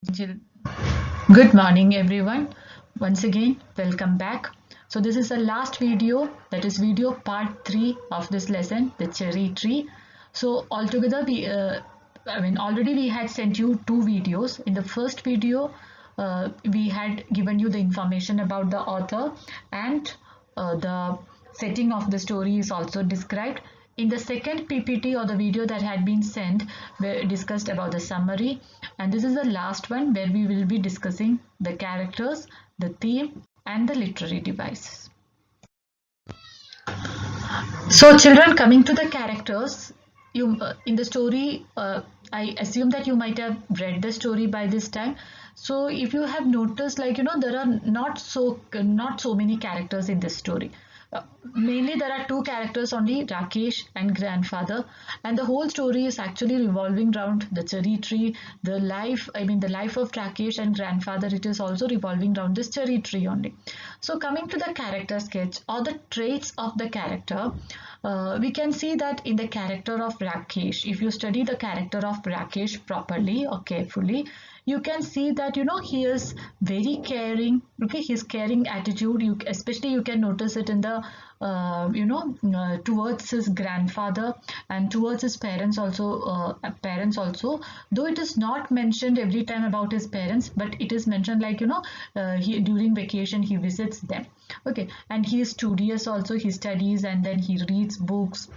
Good morning, everyone. Once again, welcome back. So this is the last video, that is video part 3 of this lesson, the cherry tree. So altogether, already we had sent you two videos. In the first video, we had given you the information about the author, and the setting of the story is also described. In the second PPT, or the video that had been sent, we discussed about the summary, and this is the last one where we will be discussing the characters, the theme, and the literary devices. So children, coming to the characters, you in the story, I assume that you might have read the story by this time. So if you have noticed, there are not so many characters in this story. Mainly there are two characters only, Rakesh and grandfather, and the whole story is actually revolving around the cherry tree, the life of Rakesh and grandfather. It is also revolving around this cherry tree only. So coming to the character sketch or the traits of the character, we can see that in the character of Rakesh, if you study the character of Rakesh properly or carefully, you can see that he is very caring. Okay, his caring attitude, especially you can notice it in the towards his grandfather and towards his parents also, though it is not mentioned every time about his parents, but it is mentioned he during vacation he visits them. Okay, and he is studious also, he studies and then he reads books,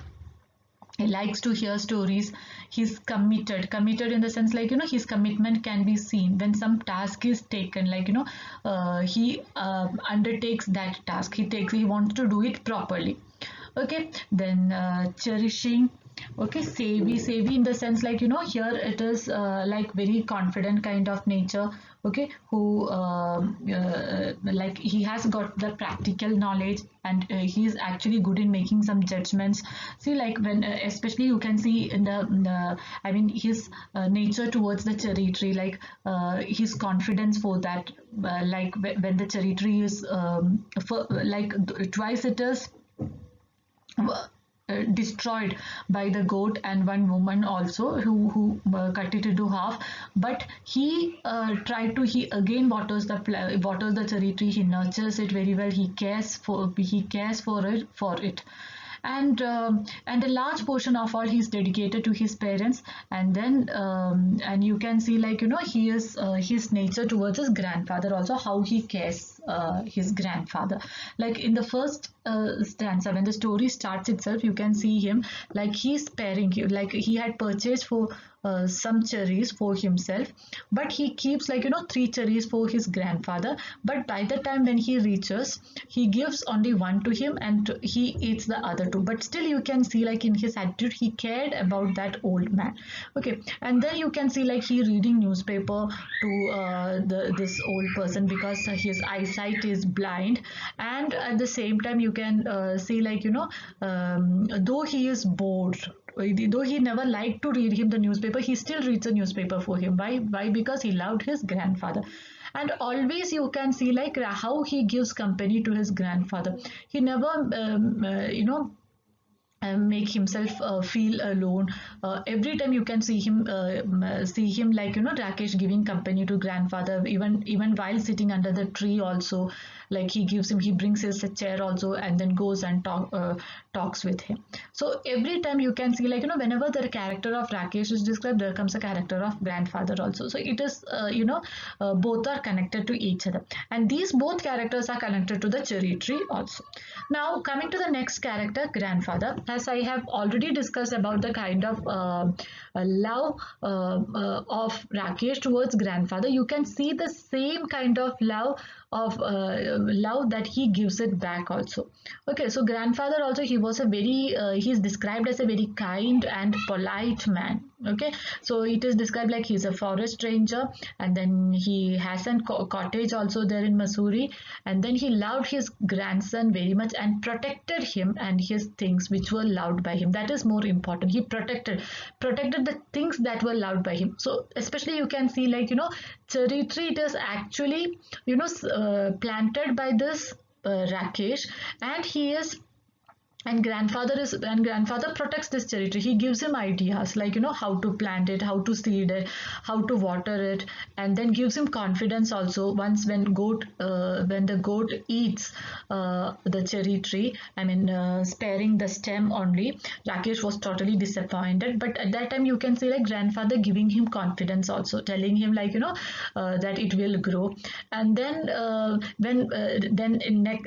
he likes to hear stories. He's committed in the sense, his commitment can be seen when some task is taken, he undertakes that task, he wants to do it properly. Okay, then cherishing. Okay, savvy in the sense, here it is like very confident kind of nature. Okay, who like he has got the practical knowledge, and he is actually good in making some judgments. See, like when especially you can see in his nature towards the cherry tree, his confidence for that, when the cherry tree is twice it is destroyed by the goat, and one woman also who cut it into half, but he again waters the cherry tree, he nurtures it very well, he cares for it, and a large portion of all he's dedicated to his parents. And then and you can see, he is his nature towards his grandfather also, how he cares his grandfather. Like in the first stanza, when the story starts itself, you can see him, like he's sparing you, like he had purchased for some cherries for himself, but he keeps, three cherries for his grandfather. But by the time when he reaches, he gives only one to him and he eats the other two. But still you can see, like in his attitude, he cared about that old man. Okay, and then you can see, like he reading newspaper to this old person, because his eyesight is blind. And at the same time you can see, though he is bored, though he never liked to read him the newspaper, he still reads a newspaper for him. Why? Because he loved his grandfather. And always you can see, how he gives company to his grandfather. He never make himself feel alone. Every time you can see him, Rakesh giving company to grandfather, even while sitting under the tree also, like he brings his chair also, and then goes and talks with him. So every time you can see, whenever the character of Rakesh is described, there comes a character of grandfather also. So it is both are connected to each other, and these both characters are connected to the cherry tree also. Now coming to the next character, grandfather, as I have already discussed about the kind of love of Rakesh towards grandfather, you can see the same kind of love that he gives it back also. Okay, so grandfather also, he's described as a very kind and polite man. Okay, so it is described like he's a forest ranger, and then he has a cottage also there in Missouri, and then he loved his grandson very much and protected him and his things which were loved by him. That is more important. He protected the things that were loved by him. So especially you can see, cherry tree, it is actually planted by this Rakesh, and he is And grandfather protects this cherry tree. He gives him ideas like, how to plant it, how to seed it, how to water it, and then gives him confidence also. Once when the goat eats the cherry tree, I mean, sparing the stem only, Rakesh was totally disappointed. But at that time you can see like grandfather giving him confidence also, telling him like, that it will grow. And then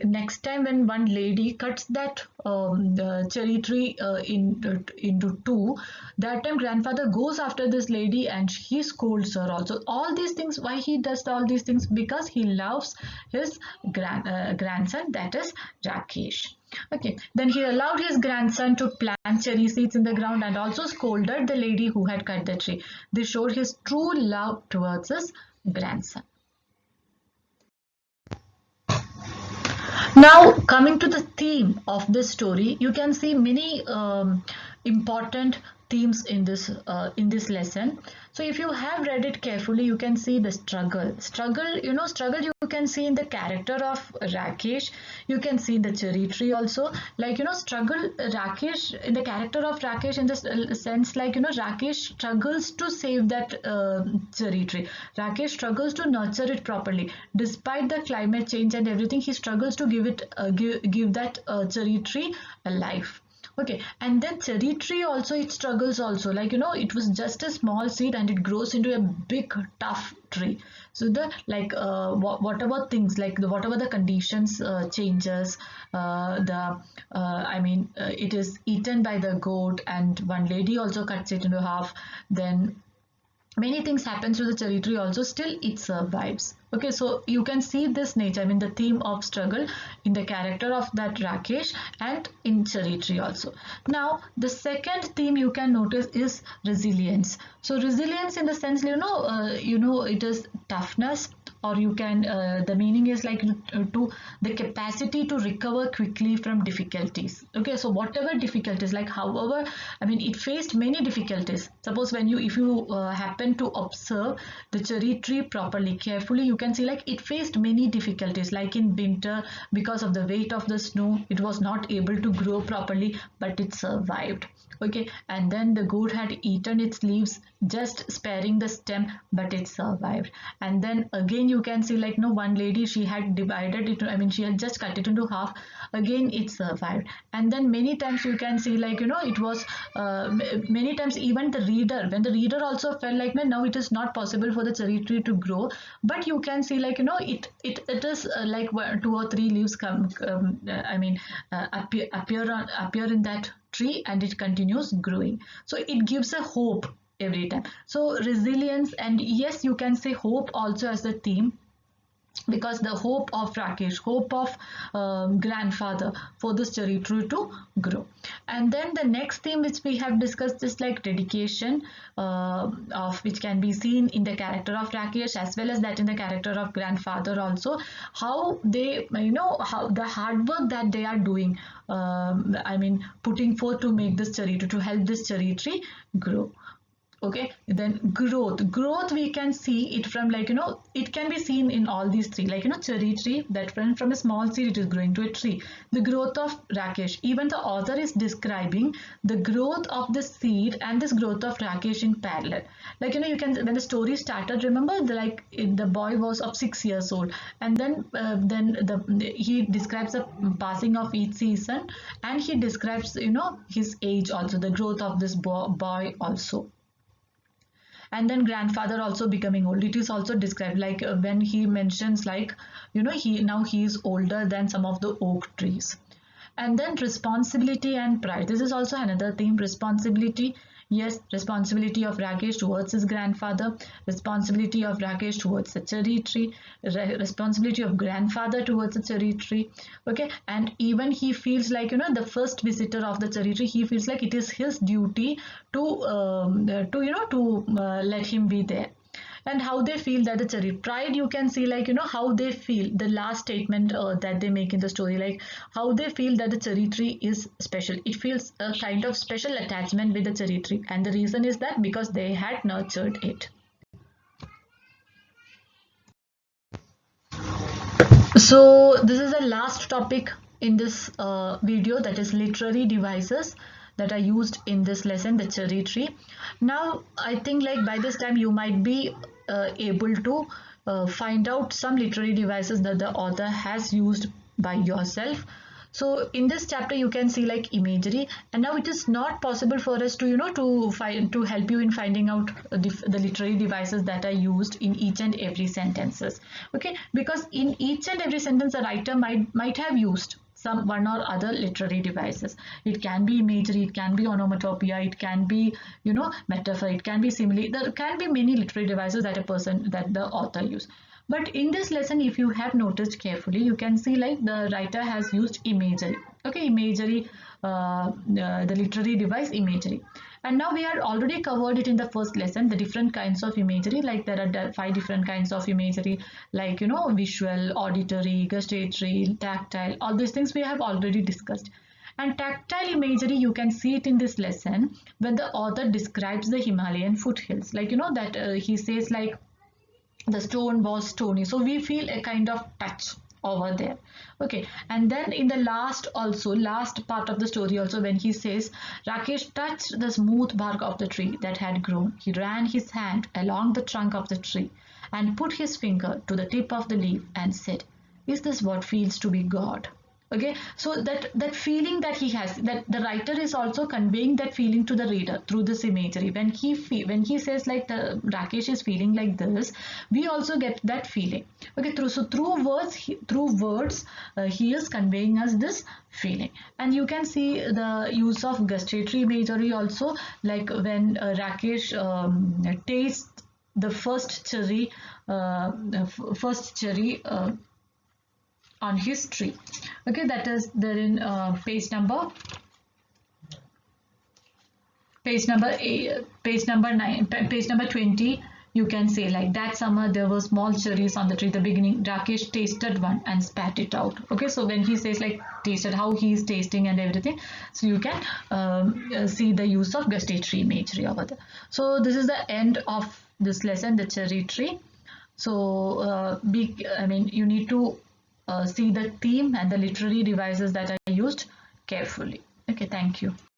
next time when one lady cuts that the cherry tree into two, that time grandfather goes after this lady and he scolds her also. All these things, why he does all these things? Because he loves his grandson, that is Rakesh. Okay, then he allowed his grandson to plant cherry seeds in the ground and also scolded the lady who had cut the tree. This showed his true love towards his grandson. Now, coming to the theme of this story, you can see many important themes in this lesson. So, if you have read it carefully, you can see the struggle. You can see in the character of Rakesh. You can see the cherry tree also. Like, struggle Rakesh in the character of Rakesh in this sense, like, Rakesh struggles to save that cherry tree. Rakesh struggles to nurture it properly, despite the climate change and everything. He struggles to give that cherry tree a life. Okay, and then cherry tree also, it struggles also, like, it was just a small seed and it grows into a big tough tree. So the like whatever things, like whatever the conditions changes, the I mean, it is eaten by the goat, and one lady also cuts it into half. Then many things happen to the cherry tree also, still it survives. Okay, so you can see this nature, I mean, the theme of struggle in the character of that Rakesh and in cherry tree also. Now the second theme you can notice is resilience. So resilience in the sense, it is toughness, or you can the meaning is like to the capacity to recover quickly from difficulties. Okay, so whatever difficulties, like however, I mean, it faced many difficulties. Suppose when you if you happen to observe the cherry tree properly carefully, you can see like it faced many difficulties, like in winter, because of the weight of the snow it was not able to grow properly, but it survived. Okay, and then the goat had eaten its leaves, just sparing the stem, but it survived. And then again you can see like, no, one lady, she had divided it, I mean, she had just cut it into half, again it survived. And then many times you can see like, it was many times even the reader, when the reader also felt like, man, now it is not possible for the cherry tree to grow, but you can see like, it is like two or three leaves come I mean, appear in that tree, and it continues growing. So it gives a hope every time. So resilience, and yes, you can say hope also as the theme, because the hope of Rakesh, hope of grandfather for this cherry tree to grow. And then the next theme which we have discussed is like dedication, of which can be seen in the character of Rakesh as well as that in the character of grandfather also. How they, how the hard work that they are doing, I mean, putting forth to make this cherry tree, to help this cherry tree grow. Okay, then growth we can see it from like, it can be seen in all these three, like, cherry tree, that from a small seed it is growing to a tree. The growth of Rakesh, even the author is describing the growth of the seed and this growth of Rakesh in parallel. Like, you can, when the story started, remember, the boy was of 6 years old, and then he describes the passing of each season, and he describes, his age also, the growth of this boy also. And then grandfather also becoming old, it is also described, like when he mentions like, he is older than some of the oak trees. And then responsibility and pride, this is also another theme, responsibility. Yes, responsibility of Rakesh towards his grandfather, responsibility of Rakesh towards the cherry tree, responsibility of grandfather towards the cherry tree. Okay, and even he feels like, the first visitor of the cherry tree, he feels like it is his duty to let him be there. And how they feel that the cherry pride, you can see like, how they feel, the last statement that they make in the story, like how they feel that the cherry tree is special. It feels a kind of special attachment with the cherry tree, and the reason is that because they had nurtured it. So this is the last topic in this video, that is literary devices that are used in this lesson, the cherry tree. Now I think like by this time you might be able to find out some literary devices that the author has used by yourself. So in this chapter you can see like imagery, and now it is not possible for us to to help you in finding out the literary devices that are used in each and every sentences. Okay, because in each and every sentence a writer might have used some one or other literary devices. It can be imagery, it can be onomatopoeia, it can be metaphor, it can be simile. There can be many literary devices that the author used. But in this lesson, if you have noticed carefully, you can see like the writer has used imagery. Okay, imagery, the literary device imagery. And now we are already covered it in the first lesson, the different kinds of imagery. Like there are 5 different kinds of imagery, like visual, auditory, gustatory, tactile. All these things we have already discussed. And tactile imagery, you can see it in this lesson when the author describes the Himalayan foothills. Like that he says like the stone was stony, so we feel a kind of touch over there. Okay, and then in the last part of the story also, when he says Rakesh touched the smooth bark of the tree that had grown, he ran his hand along the trunk of the tree and put his finger to the tip of the leaf and said, is this what feels to be God? Okay, so that feeling that he has, that the writer is also conveying that feeling to the reader through this imagery. When he says like the Rakesh is feeling like this, we also get that feeling. Okay, through words he is conveying us this feeling. And you can see the use of gustatory imagery also, like when Rakesh tastes the first cherry on his tree. Okay, that is there in page number 9, page number 20. You can say like that summer there were small cherries on the tree. The beginning, Rakesh tasted one and spat it out. Okay, so when he says like tasted, how he is tasting and everything, so you can see the use of gustatory imagery over there. So this is the end of this lesson, the cherry tree. So you need to see the theme and the literary devices that are used carefully. Okay, thank you.